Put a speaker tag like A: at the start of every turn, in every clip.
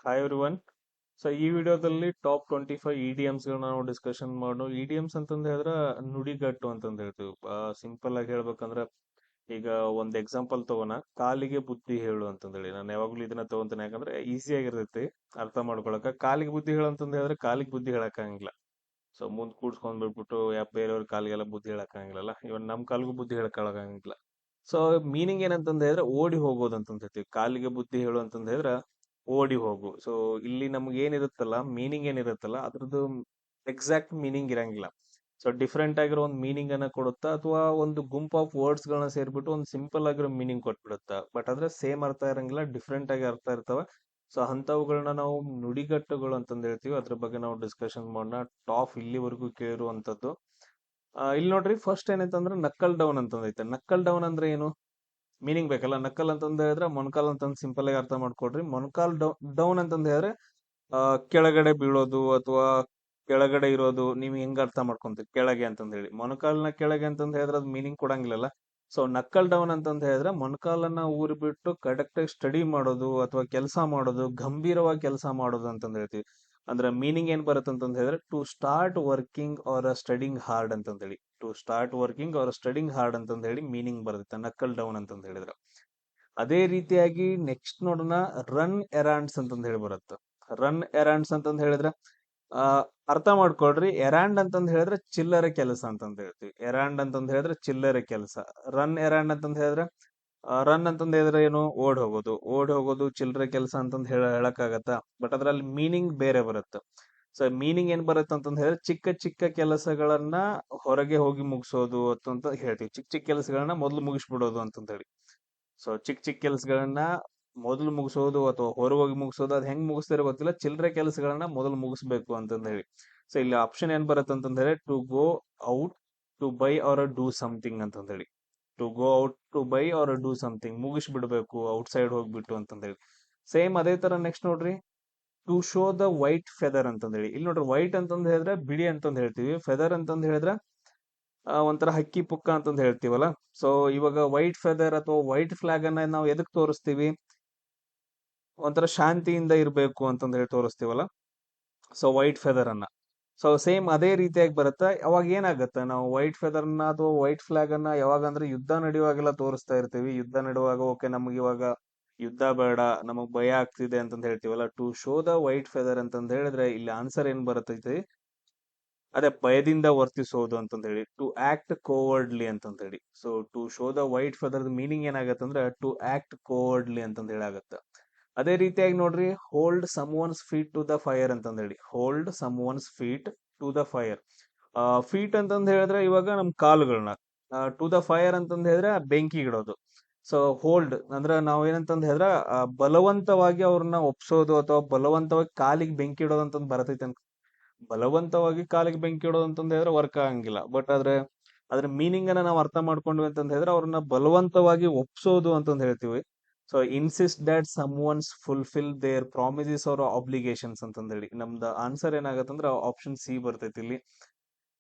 A: Hi everyone. So ಈ ವಿಡಿಯೋದಲ್ಲಿ top 25 idioms ಗಳನ್ನ ನಾವು ಡಿಸ್ಕಷನ್ ಮಾಡೋ. ಇಡಿಯಮ್ಸ್ ಅಂತಂದ್ ಹೇಳಿದ್ರೆ ನುಡಿಗಟ್ಟು ಅಂತಂದ್ ಹೇಳ್ತೀವಿ. ಸಿಂಪಲ್ ಆಗಿ ಹೇಳ್ಬೇಕಂದ್ರೆ ಈಗ ಒಂದ್ ಎಕ್ಸಾಂಪಲ್ ತಗೋಣ, ಕಾಲಿಗೆ ಬುದ್ಧಿ ಹೇಳು ಅಂತಂದೇಳಿ. ನಾನು ಯಾವಾಗ್ಲೂ ಇದನ್ನ ತಗೊಂತೀನಿ, ಯಾಕಂದ್ರೆ ಈಸಿ ಆಗಿರ್ತೈತಿ ಅರ್ಥ ಮಾಡ್ಕೊಳಕ. ಕಾಲಿಗೆ ಬುದ್ಧಿ ಹೇಳು ಅಂತಂದ್ ಹೇಳಿದ್ರೆ ಕಾಲಿಗೆ ಬುದ್ಧಿ ಹೇಳಕ್ಕಾಗಿಲ್ಲ. ಸೊ ಮುಂದ್ ಕೂಡ್ಸ್ಕೊಂಡ್ ಬಿಟ್ಬಿಟ್ಟು ಬೇರೆಯವ್ರ ಕಾಲಿಗೆಲ್ಲ ಬುದ್ಧಿ ಹೇಳಕ್ಕಾಗಿಲ್ಲ. ಇವನ್ ನಮ್ ಕಾಲಿಗೂ ಬುದ್ಧಿ ಹೇಳಕ್ಕಾಗಂಗಿಲ್ಲ. ಸೊ ಮೀನಿಂಗ್ ಏನಂತಂದ್ ಹೇಳಿದ್ರೆ ಓಡಿ ಹೋಗೋದು ಅಂತಂದ್ ಹೇಳ್ತೀವಿ. ಕಾಲಿಗೆ ಬುದ್ಧಿ ಹೇಳು ಅಂತಂದ್ ಹೇಳಿದ್ರೆ ಓಡಿ ಹೋಗು. ಸೊ ಇಲ್ಲಿ ನಮ್ಗೆ ಏನಿರುತ್ತಲ್ಲ, ಮೀನಿಂಗ್ ಏನಿರುತ್ತಲ್ಲ ಅದ್ರದ್ದು ಎಕ್ಸಾಕ್ಟ್ ಮೀನಿಂಗ್ ಇರಂಗಿಲ್ಲ. ಸೊ ಡಿಫ್ರೆಂಟ್ ಆಗಿರೋ ಒಂದು ಮೀನಿಂಗ್ ಅನ್ನ ಕೊಡುತ್ತಾ, ಅಥವಾ ಒಂದು ಗುಂಪ್ ಆಫ್ ವರ್ಡ್ಸ್ ಗಳನ್ನ ಸೇರ್ಬಿಟ್ಟು ಒಂದು ಸಿಂಪಲ್ ಆಗಿರೋ ಮೀನಿಂಗ್ ಕೊಟ್ಬಿಡುತ್ತಾ. ಬಟ್ ಆದ್ರೆ ಸೇಮ್ ಅರ್ಥ ಇರಂಗಿಲ್ಲ, ಡಿಫ್ರೆಂಟ್ ಆಗಿ ಅರ್ಥ ಇರ್ತಾವ. ಸೊ ಅಂತವುಗಳನ್ನ ನಾವು ನುಡಿಗಟ್ಟುಗಳು ಅಂತಂದ್ ಹೇಳ್ತೀವಿ. ಅದ್ರ ಬಗ್ಗೆ ನಾವು ಡಿಸ್ಕಷನ್ ಮಾಡೋಣ. ಟಾಪ್ ಇಲ್ಲಿವರೆಗೂ ಕೇಳಿರುವಂತದ್ದು. ಇಲ್ಲಿ ನೋಡ್ರಿ, ಫಸ್ಟ್ ಏನಂತಂದ್ರೆ ನಕ್ಕಲ್ ಡೌನ್ ಅಂತಂದೈತೆ. ನಕ್ಕಲ್ ಡೌನ್ ಅಂದ್ರೆ ಏನು? ಮೀನಿಂಗ್ ಬೇಕಲ್ಲ. ನಕ್ಕಲ್ ಅಂತಂದ್ ಹೇಳಿದ್ರೆ ಮೊಣಕಾಲ್ ಅಂತಂದ್ ಸಿಂಪಲ್ ಆಗಿ ಅರ್ಥ ಮಾಡ್ಕೊಡ್ರಿ. ಮೊಣಕಾಲ್ ಡೌನ್ ಅಂತಂದ್ ಹೇಳಿದ್ರೆ ಕೆಳಗಡೆ ಬೀಳೋದು ಅಥವಾ ಕೆಳಗಡೆ ಇರೋದು. ನೀವು ಹೆಂಗ್ ಅರ್ಥ ಮಾಡ್ಕೊಂತೀರಿ ಕೆಳಗೆ ಅಂತಂದ್ ಹೇಳಿ? ಮೊಣಕಾಲ್ನ ಕೆಳಗೆ ಅಂತಂದ್ ಹೇಳಿದ್ರೆ ಅದು ಮೀನಿಂಗ್ ಕೊಡಂಗಿಲ್ಲಲ್ಲ. ಸೊ ನಕ್ಕಲ್ ಡೌನ್ ಅಂತಂದ್ ಹೇಳಿದ್ರೆ ಮೊಣಕಾಲನ್ನ ಊರಿ ಬಿಟ್ಟು ಕರೆಕ್ಟ್ ಆಗಿ ಸ್ಟಡಿ ಮಾಡೋದು ಅಥವಾ ಕೆಲಸ ಮಾಡೋದು, ಗಂಭೀರವಾಗಿ ಕೆಲಸ ಮಾಡೋದು ಅಂತಂದ್ ಹೇಳ್ತೀವಿ. ಅಂದ್ರೆ ಮೀನಿಂಗ್ ಏನ್ ಬರುತ್ತೆ ಅಂತಂದ್ ಹೇಳಿದ್ರೆ to start working or studying hard ಅಂತಂದ್ ಹೇಳಿ. To start working or studying hard ಅಂತಂದ್ ಹೇಳಿ ಮೀನಿಂಗ್ ಬರುತ್ತೆ ನಕ್ಕಲ್ ಡೌನ್ ಅಂತಂದ್ ಹೇಳಿದ್ರೆ. ಅದೇ ರೀತಿಯಾಗಿ ನೆಕ್ಸ್ಟ್ ನೋಡೋಣ, ರನ್ ಎರಾಂಡ್ಸ್ ಅಂತಂದ್ ಹೇಳಿ ಬರುತ್ತೆ. ರನ್ ಎರಾಂಡ್ಸ್ ಅಂತಂದ್ ಹೇಳಿದ್ರೆ ಆ ಅರ್ಥ ಮಾಡ್ಕೊಳ್ರಿ. ಎರಾಂಡ್ ಅಂತಂದ್ ಹೇಳಿದ್ರೆ ಚಿಲ್ಲರೆ ಕೆಲಸ ಅಂತಂದ್ ಹೇಳ್ತೀವಿ. ಎರಾಂಡ್ ಅಂತಂದ್ ಹೇಳಿದ್ರೆ ಚಿಲ್ಲರೆ ಕೆಲಸ. ರನ್ ಎರಾಂಡ್ ಅಂತಂದ್ ಹೇಳಿದ್ರೆ ರನ್ ಅಂತಂದ್ ಹೇಳಿದ್ರೆ ಏನು? ಓಡ್ ಹೋಗೋದು. ಓಡ್ ಹೋಗೋದು ಚಿಲ್ಲರೆ ಕೆಲಸ ಅಂತಂದ್ ಹೇಳಕ್ಕಾಗತ್ತಾ? ಬಟ್ ಅದ್ರಲ್ಲಿ ಮೀನಿಂಗ್ ಬೇರೆ ಬರುತ್ತೆ. ಸೊ ಮೀನಿಂಗ್ ಏನ್ ಬರುತ್ತೆ ಅಂತಂದ್ ಹೇಳಿದ್ರೆ ಚಿಕ್ಕ ಚಿಕ್ಕ ಕೆಲಸಗಳನ್ನ ಹೊರಗೆ ಹೋಗಿ ಮುಗಿಸೋದು ಅಂತ ಹೇಳ್ತೀವಿ. ಚಿಕ್ಕ ಚಿಕ್ಕ ಕೆಲಸಗಳನ್ನ ಮೊದಲು ಮುಗಿಸ್ಬಿಡೋದು ಅಂತಂದ್ ಹೇಳಿ. ಸೊ ಚಿಕ್ಕ ಚಿಕ್ಕ ಕೆಲಸಗಳನ್ನ ಮೊದಲು ಮುಗಿಸೋದು ಅಥವಾ ಹೊರಗೋಗಿ ಮುಗಿಸೋದು, ಅದ್ ಹೆಂಗ್ ಮುಗಿಸ್ತಾರೋ ಗೊತ್ತಿಲ್ಲ. ಚಿಲ್ಲರೆ ಕೆಲಸಗಳನ್ನ ಮೊದಲು ಮುಗಿಸ್ಬೇಕು ಅಂತಂದ್ ಹೇಳಿ. ಸೊ ಇಲ್ಲಿ ಆಪ್ಷನ್ ಏನ್ ಬರುತ್ತೆ ಅಂತಂದ್ ಹೇಳಿ to go out to buy or do something ಅಂತಂದ್ ಹೇಳಿ. To go out to buy or do something, ಮುಗಿಸ್ಬಿಡ್ಬೇಕು ಔಟ್ ಸೈಡ್ ಹೋಗ್ಬಿಟ್ಟು ಅಂತಂದ್ ಹೇಳಿ. ಸೇಮ್ ಅದೇ ತರ ನೆಕ್ಸ್ಟ್ ನೋಡ್ರಿ, to show the white feather ಅಂತಂದ್ ಹೇಳಿ. ಇಲ್ಲಿ ನೋಡ್ರಿ, ವೈಟ್ ಅಂತಂದ್ ಹೇಳಿದ್ರೆ ಬಿಳಿ ಅಂತಂದ್ ಹೇಳ್ತೀವಿ. ಫೆದರ್ ಅಂತಂದ್ ಹೇಳಿದ್ರೆ ಒಂಥರ ಹಕ್ಕಿ ಪುಕ್ಕ ಅಂತಂದ್ ಹೇಳ್ತೀವಲ್ಲ. ಸೊ ಇವಾಗ ವೈಟ್ ಫೆದರ್ ಅಥವಾ ವೈಟ್ ಫ್ಲಾಗ್ ಅನ್ನ ನಾವು ಎದಕ್ ತೋರಿಸ್ತೀವಿ? ಒಂಥರ ಶಾಂತಿಯಿಂದ ಇರ್ಬೇಕು ಅಂತಂದ್ ಹೇಳಿ ತೋರಿಸ್ತೀವಲ್ಲ. ಸೊ ವೈಟ್ ಫೆದರ್ ಅನ್ನ. ಸೊ ಸೇಮ್ ಅದೇ ರೀತಿಯಾಗಿ ಬರುತ್ತೆ. ಅವಾಗ ಏನಾಗುತ್ತೆ, ನಾವು ವೈಟ್ ಫೆದರ್ ಅನ್ನ ಅಥವಾ ವೈಟ್ ಫ್ಲಾಗ್ ಅನ್ನ ಯಾವಾಗ ಅಂದ್ರೆ ಯುದ್ಧ ನಡೆಯುವಾಗೆಲ್ಲ ತೋರಿಸ್ತಾ ಇರ್ತೀವಿ. ಯುದ್ಧ ನಡೆಯುವಾಗ ಓಕೆ, ನಮ್ಗೆ ಇವಾಗ ಯುದ್ಧ ಬೇಡ, ನಮಗ್ ಭಯ ಆಗ್ತಿದೆ ಅಂತಂದ್ ಹೇಳ್ತೀವಲ್ಲ. To show the white feather ಅಂತಂದ್ ಹೇಳಿದ್ರೆ ಇಲ್ಲಿ ಆನ್ಸರ್ ಏನ್ ಬರುತ್ತೈತಿ? ಅದೇ ಭಯದಿಂದ ವರ್ತಿಸೋದು ಅಂತಂದ್ ಹೇಳಿ. ಟು ಆಕ್ಟ್ ಕೋವರ್ಡ್ಲಿ ಅಂತಂದ್ ಹೇಳಿ. So to show the white feather meaning ಏನಾಗತ್ತೆ ಅಂದ್ರೆ ಟು ಆಕ್ಟ್ ಕೋವರ್ಡ್ಲಿ ಅಂತಂದ್ ಹೇಳಿ ಆಗತ್ತೆ. ಅದೇ ರೀತಿಯಾಗಿ ನೋಡ್ರಿ, hold someone's feet to the fire ಅಂತಂದ್ ಹೇಳಿ. Hold someone's feet to the fire. Feet ಅಂತಂದ್ ಹೇಳಿದ್ರೆ ಇವಾಗ ನಮ್ ಕಾಲುಗಳನ್ನ, ಟು ದ ಫೈರ್ ಅಂತಂದ್ ಹೇಳಿದ್ರೆ ಬೆಂಕಿ ಇಡೋದು. ಸೊ ಹೋಲ್ಡ್ ಅಂದ್ರೆ ನಾವ್ ಏನಂತಂದ್ ಹೇಳಿದ್ರೆ ಬಲವಂತವಾಗಿ ಅವ್ರನ್ನ ಒಪ್ಸೋದು ಅಥವಾ ಬಲವಂತವಾಗಿ ಕಾಲಿಗೆ ಬೆಂಕಿ ಇಡೋದು ಅಂತಂದ್ ಬರತೈತೆ. ಬಲವಂತವಾಗಿ ಕಾಲಿಗೆ ಬೆಂಕಿ ಇಡೋದು ಅಂತಂದ್ ಹೇಳಿದ್ರೆ ವರ್ಕ್ ಆಗಂಗಿಲ್ಲ. ಬಟ್ ಅದ್ರ ಮೀನಿಂಗ್ ಅನ್ನ ನಾವು ಅರ್ಥ ಮಾಡ್ಕೊಂಡ್ವಿ ಅಂತಂದ್ ಹೇಳಿದ್ರೆ ಅವ್ರನ್ನ ಬಲವಂತವಾಗಿ ಒಪ್ಸೋದು ಅಂತಂದ್ ಹೇಳ್ತೀವಿ. So insist that someone's fulfil their promises or obligations ಅಂತಂದ್ ಹೇಳಿ. ನಮ್ದು ಆನ್ಸರ್ ಏನಾಗತ್ತಂದ್ರೆ ಆಪ್ಷನ್ ಸಿ ಬರ್ತೈತಿ ಇಲ್ಲಿ.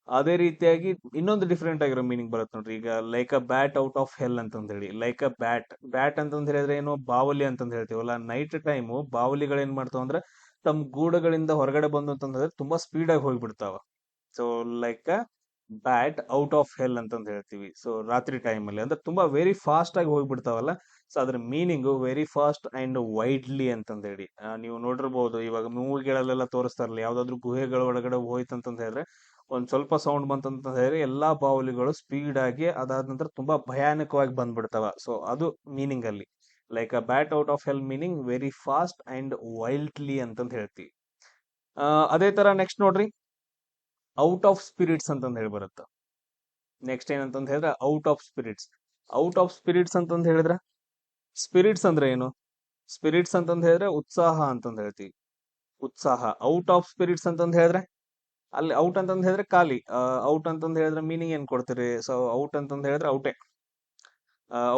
A: ಅದೇ ರೀತಿಯಾಗಿ ಇನ್ನೊಂದು ಡಿಫ್ರೆಂಟ್ ಆಗಿರೋ ಮೀನಿಂಗ್ ಬರುತ್ತೆ ನೋಡ್ರಿ. ಈಗ like a bat out of hell ಅಂತಂದ್ ಹೇಳಿ. ಲೈಕ್ ಅ ಬ್ಯಾಟ್, ಬ್ಯಾಟ್ ಅಂತಂದ್ ಹೇಳಿದ್ರೆ ಏನು? ಬಾವಲಿ ಅಂತಂದ್ ಹೇಳ್ತೀವಲ್ಲ. ನೈಟ್ ಟೈಮು ಬಾವಲಿಗಳು ಏನ್ ಮಾಡ್ತಾವ ಅಂದ್ರೆ ತಮ್ಮ ಗೂಡುಗಳಿಂದ ಹೊರಗಡೆ ಬಂದು ಅಂತಂದ್ರೆ ತುಂಬಾ ಸ್ಪೀಡ್ ಆಗಿ ಹೋಗ್ಬಿಡ್ತಾವ. So like a bat out of hell ಅಂತಂದ್ ಹೇಳ್ತೀವಿ. ಸೊ ರಾತ್ರಿ ಟೈಮ್ ಅಲ್ಲಿ ಅಂದ್ರೆ ತುಂಬಾ ವೆರಿ ಫಾಸ್ಟ್ ಆಗಿ ಹೋಗ್ಬಿಡ್ತಾವಲ್ಲ. ಸೊ ಅದ್ರ meaning very fast and widely ಅಂತಂದ್ ಹೇಳಿ. ನೀವು ನೋಡಿರ್ಬಹುದು, ಇವಾಗ ಮೂವಿಗಳಲ್ಲೆಲ್ಲ ತೋರಿಸ್ತಾರಲ್ಲ, ಯಾವ್ದಾದ್ರು ಗುಹೆಗಳ ಒಳಗಡೆ ಹೋಯ್ತಂತಂದ್ ಹೇಳಿದ್ರೆ ಒಂದ್ ಸ್ವಲ್ಪ ಸೌಂಡ್ ಬಂತಂತ ಹೇಳಿದ್ರೆ ಎಲ್ಲಾ ಬಾವುಲಿಗಳು ಸ್ಪೀಡ್ ಆಗಿ ಅದಾದ ನಂತರ ತುಂಬಾ ಭಯಾನಕವಾಗಿ ಬಂದ್ಬಿಡ್ತಾವ. ಸೊ ಅದು ಮೀನಿಂಗ್ ಅಲ್ಲಿ. Like a bat out of hell meaning very fast and wildly ಅಂತಂದ್ ಹೇಳ್ತೀವಿ. ಅದೇ ತರ ನೆಕ್ಸ್ಟ್ ನೋಡ್ರಿ, ಔಟ್ ಆಫ್ ಸ್ಪಿರಿಟ್ಸ್ ಅಂತಂದ್ ಹೇಳಿ ಬರುತ್ತೆ. ನೆಕ್ಸ್ಟ್ ಏನಂತಂದ್ ಹೇಳಿದ್ರೆ out of spirits. Out of spirits ಅಂತಂದ್ ಹೇಳಿದ್ರೆ ಸ್ಪಿರಿಟ್ಸ್ ಅಂದ್ರೆ ಏನು? ಸ್ಪಿರಿಟ್ಸ್ ಅಂತಂದ್ ಹೇಳಿದ್ರೆ ಉತ್ಸಾಹ ಅಂತಂದ್ ಹೇಳ್ತೀವಿ. ಉತ್ಸಾಹ. ಔಟ್ ಆಫ್ ಸ್ಪಿರಿಟ್ಸ್ ಅಂತಂದ್ ಹೇಳಿದ್ರೆ ಅಲ್ಲಿ ಔಟ್ ಅಂತಂದ್ ಹೇಳಿದ್ರೆ ಖಾಲಿ. ಔಟ್ ಅಂತಂದ್ ಹೇಳಿದ್ರೆ ಮೀನಿಂಗ್ ಏನ್ ಕೊಡ್ತೀರಿ? ಸೊ ಔಟ್ ಅಂತಂದ್ ಹೇಳಿದ್ರೆ ಔಟೇ.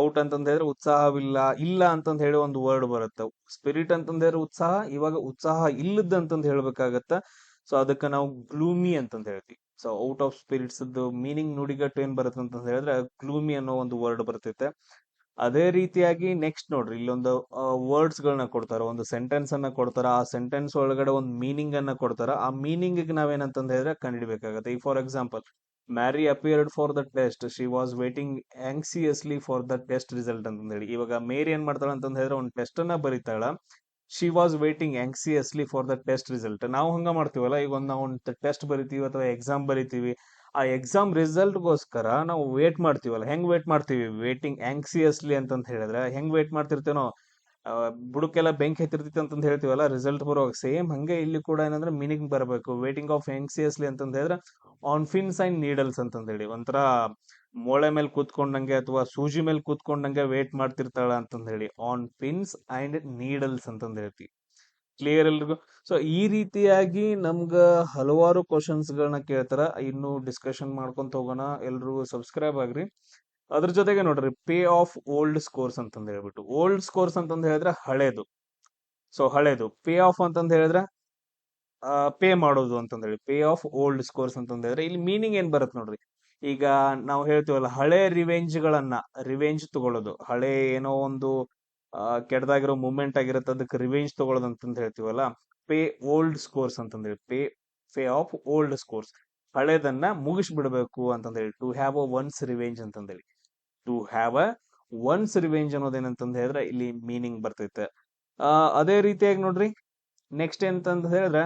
A: ಔಟ್ ಅಂತಂದ್ ಹೇಳಿದ್ರೆ ಉತ್ಸಾಹವಿಲ್ಲ, ಇಲ್ಲ ಅಂತಂದ್ ಹೇಳಿ ಒಂದು ವರ್ಡ್ ಬರುತ್ತೆ. ಸ್ಪಿರಿಟ್ ಅಂತಂದ್ ಹೇಳಿದ್ರೆ ಉತ್ಸಾಹ. ಇವಾಗ ಉತ್ಸಾಹ ಇಲ್ಲದ ಅಂತಂದ್ ಹೇಳ್ಬೇಕಾಗತ್ತ. ಸೊ ಅದಕ್ಕ ನಾವು ಗ್ಲೂಮಿ ಅಂತಂದ್ ಹೇಳ್ತೀವಿ. So out of spirits meaning ನುಡಿಗಟ್ಟು ಏನ್ ಬರುತ್ತೆ ಅಂತಂದ್ ಹೇಳಿದ್ರೆ ಗ್ಲೂಮಿ ಅನ್ನೋ ಒಂದು ವರ್ಡ್ ಬರ್ತೈತೆ. ಅದೇ ರೀತಿಯಾಗಿ ನೆಕ್ಸ್ಟ್ ನೋಡ್ರಿ, ಇಲ್ಲೊಂದು ವರ್ಡ್ಸ್ ಗಳನ್ನ ಕೊಡ್ತಾರ, ಒಂದು ಸೆಂಟೆನ್ಸ್ ಅನ್ನ ಕೊಡ್ತಾರ, ಆ ಸೆಂಟೆನ್ಸ್ ಒಳಗಡೆ ಒಂದು ಮೀನಿಂಗ್ ಅನ್ನ ಕೊಡ್ತಾರ. ಆ ಮೀನಿಂಗ್ ನಾವೇನಂತಂದ ಹೇಳಿದ್ರೆ ಕಂಡುಹಿಡಿಬೇಕಾಗತ್ತೆ. ಈಗ for example, Mary appeared for the test, she was waiting anxiously for the test result ಅಂತಂದ ಹೇಳಿ. ಇವಾಗ ಮೇರಿ ಏನ್ ಮಾಡ್ತಾಳ ಅಂತಂದ ಹೇಳಿದ್ರೆ ಒಂದು ಟೆಸ್ಟ್ ಅನ್ನ ಬರೀತಾಳ. She was waiting anxiously for the test result. ನಾವು ಹಂಗ ಮಾಡ್ತೀವಲ್ಲ, ಈಗ ನಾವು ಒಂದು ಟೆಸ್ಟ್ ಬರಿತೀವಿ ಅಥವಾ ಎಕ್ಸಾಮ್ ಬರಿತೀವಿ, ಆ ಎಕ್ಸಾಮ್ ರಿಸಲ್ಟ್ಗೋಸ್ಕರ ನಾವು ವೇಟ್ ಮಾಡ್ತೀವಲ್ಲ. ಹೆಂಗ್ ವೇಟ್ ಮಾಡ್ತೀವಿ? ವೇಟಿಂಗ್ ಆಂಕ್ಸಿಯಸ್ಲಿ ಅಂತಂತ ಹೇಳಿದ್ರೆ ಹೆಂಗ್ ವೇಟ್ ಮಾಡ್ತಿರ್ತೇವೆ ನಾವು? ಬುಡಕ್ಕೆಲ್ಲ ಬೆಂಕಿ ಹತ್ತಿರ್ತೈತಿ ಅಂತಂದ ಹೇಳ್ತೀವಲ್ಲ ರಿಸಲ್ಟ್ ಬರುವಾಗ, ಸೇಮ್ ಹಂಗೆ ಇಲ್ಲಿ ಕೂಡ ಏನಂದ್ರೆ ಮೀನಿಂಗ್ ಬರಬೇಕು. ವೇಟಿಂಗ್ ಆಫ್ ಆಂಕ್ಸಿಯಸ್ಲಿ ಅಂತಂದ ಹೇಳಿದ್ರೆ ಆನ್ ಫಿನ್ಸ್ ಅಂಡ್ ನೀಡಲ್ಸ್ ಅಂತಂದ ಹೇಳಿ, ಒಂಥರ ಮೊಳೆ ಮೇಲೆ ಕೂತ್ಕೊಂಡಂಗೆ ಅಥವಾ ಸೂಜಿ ಮೇಲೆ ಕೂತ್ಕೊಂಡಂಗೆ ವೇಟ್ ಮಾಡ್ತಿರ್ತಾಳ ಅಂತಂದ ಹೇಳಿ, ಆನ್ ಪಿನ್ಸ್ ಅಂಡ್ ನೀಡಲ್ಸ್ ಅಂತಂದ ಹೇಳ್ತೀವಿ. ಕ್ಲಿಯರ್ ಎಲ್ರಿಗೂ? ಸೊ ಈ ರೀತಿಯಾಗಿ ನಮ್ಗ ಹಲವಾರು ಕ್ವಶನ್ಸ್ ಗಳನ್ನ ಕೇಳ್ತಾರ. ಇನ್ನು ಡಿಸ್ಕಷನ್ ಮಾಡ್ಕೊಂತ ಹೋಗೋಣ. ಎಲ್ರು ಸಬ್ಸ್ಕ್ರೈಬ್ ಆಗ್ರಿ. ಅದ್ರ ಜೊತೆಗೆ ನೋಡ್ರಿ, ಪೇ ಆಫ್ ಓಲ್ಡ್ ಸ್ಕೋರ್ಸ್ ಅಂತಂದ್ ಹೇಳ್ಬಿಟ್ಟು, ಓಲ್ಡ್ ಸ್ಕೋರ್ಸ್ ಅಂತಂದ್ ಹೇಳಿದ್ರೆ ಹಳೇದು. ಸೊ ಹಳೇದು. ಪೇ ಆಫ್ ಅಂತಂದ್ ಹೇಳಿದ್ರೆ ಪೇ ಮಾಡೋದು ಅಂತಂದ್ ಹೇಳಿ, ಪೇ ಆಫ್ ಓಲ್ಡ್ ಸ್ಕೋರ್ಸ್ ಅಂತಂದ್ ಹೇಳಿದ್ರೆ ಇಲ್ಲಿ ಮೀನಿಂಗ್ ಏನ್ ಬರುತ್ತೆ ನೋಡ್ರಿ. ಈಗ ನಾವು ಹೇಳ್ತೀವಲ್ಲ, ಹಳೆ ರಿವೆಂಜ್ ಗಳನ್ನ, ರಿವೆಂಜ್ ತಗೊಳ್ಳೋದು, ಹಳೆ ಏನೋ ಒಂದು ಕೆಟ್ಟದಾಗಿರೋ ಮೂಮೆಂಟ್ ಆಗಿರುತ್ತೆ, ಅದಕ್ಕೆ ರಿವೆಂಜ್ ತಗೊಳ್ಳೋದು ಅಂತಂದ್ ಹೇಳ್ತೀವಲ್ಲ. ಪೇ ಓಲ್ಡ್ ಸ್ಕೋರ್ಸ್ ಅಂತಂದ್ ಹೇಳಿ, ಪೇ ಆಫ್ ಓಲ್ಡ್ ಸ್ಕೋರ್ಸ್, ಹಳೇದನ್ನ ಮುಗಿಸ್ಬಿಡ್ಬೇಕು ಅಂತಂದ್ ಹೇಳಿ. To have a one's revenge ಅಂತಂದ್ ಹೇಳಿ, to have a one's revenge ಅನ್ನೋದೇನಂತಂದ್ ಹೇಳಿದ್ರೆ ಇಲ್ಲಿ ಮೀನಿಂಗ್ ಬರ್ತೈತೆ. ಅದೇ ರೀತಿಯಾಗಿ ನೋಡ್ರಿ, ನೆಕ್ಸ್ಟ್ ಏನಂತಂದ್ ಹೇಳಿದ್ರೆ,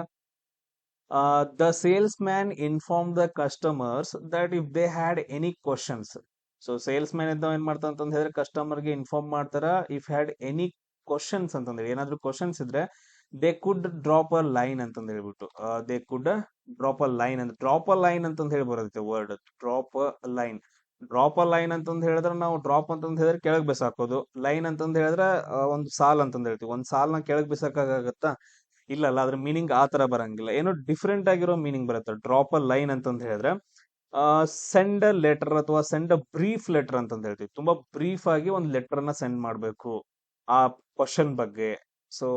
A: the sales man inform the customers that if they had any questions. So sales man ಇದ್ದ ಏನ್ ಮಾಡ್ತಾ ಅಂತಂದ್ ಹೇಳಿದ್ರೆ ಕಸ್ಟಮರ್ಗೆ ಇನ್ಫಾರ್ಮ್ ಮಾಡ್ತಾರ, ಇಫ್ ಹ್ಯಾಡ್ ಎನಿ ಕ್ವಶನ್ಸ್ ಅಂತಂದ್ರೆ ಏನಾದ್ರು ಕ್ವಶನ್ಸ್ ಇದ್ರೆ they could drop a line ಅಂತಂದ್ ಹೇಳ್ಬಿಟ್ಟು, they could drop a line ಅಂತ, ಡ್ರಾಪ್ ಅ ಲೈನ್ ಅಂತಂದ್ ಹೇಳಿ ಬರುತ್ತೆ word, drop a line. Drop a line ಅಂತಂದ್ ಹೇಳಿದ್ರೆ, ನಾವು ಡ್ರಾಪ್ ಅಂತಂದ್ ಹೇಳಿದ್ರೆ ಕೆಳಗ್ ಬಿಸಾಕೋದು, ಲೈನ್ ಅಂತಂದ್ ಹೇಳಿದ್ರೆ ಒಂದು ಸಾಲ್ ಅಂತಂದ್ ಹೇಳ್ತೀವಿ. ಒಂದ್ ಸಾಲ್ನ ಕೆಳಗ್ ಬಿಸಾಕಾಗತ್ತಾ? ಇಲ್ಲಲ್ಲ, ಅದ್ರ ಮೀನಿಂಗ್ ಆ ತರ ಬರಂಗಿಲ್ಲ, ಏನೋ ಡಿಫ್ರೆಂಟ್ ಆಗಿರೋ ಮೀನಿಂಗ್ ಬರುತ್ತೆ. ಡ್ರಾಪ್ ಅ ಲೈನ್ ಅಂತಂದ್ ಹೇಳಿದ್ರೆ ಸೆಂಡ್ ಅ ಲೆಟರ್ ಅಥವಾ ಸೆಂಡ್ ಅ ಬ್ರೀಫ್ ಲೆಟರ್ ಅಂತಂದ್ ಹೇಳ್ತೀವಿ. ತುಂಬಾ ಬ್ರೀಫ್ ಆಗಿ ಒಂದ್ ಲೆಟರ್ ನ ಸೆಂಡ್ ಮಾಡ್ಬೇಕು ಆ ಕ್ವಶನ್ ಬಗ್ಗೆ. ಸೊ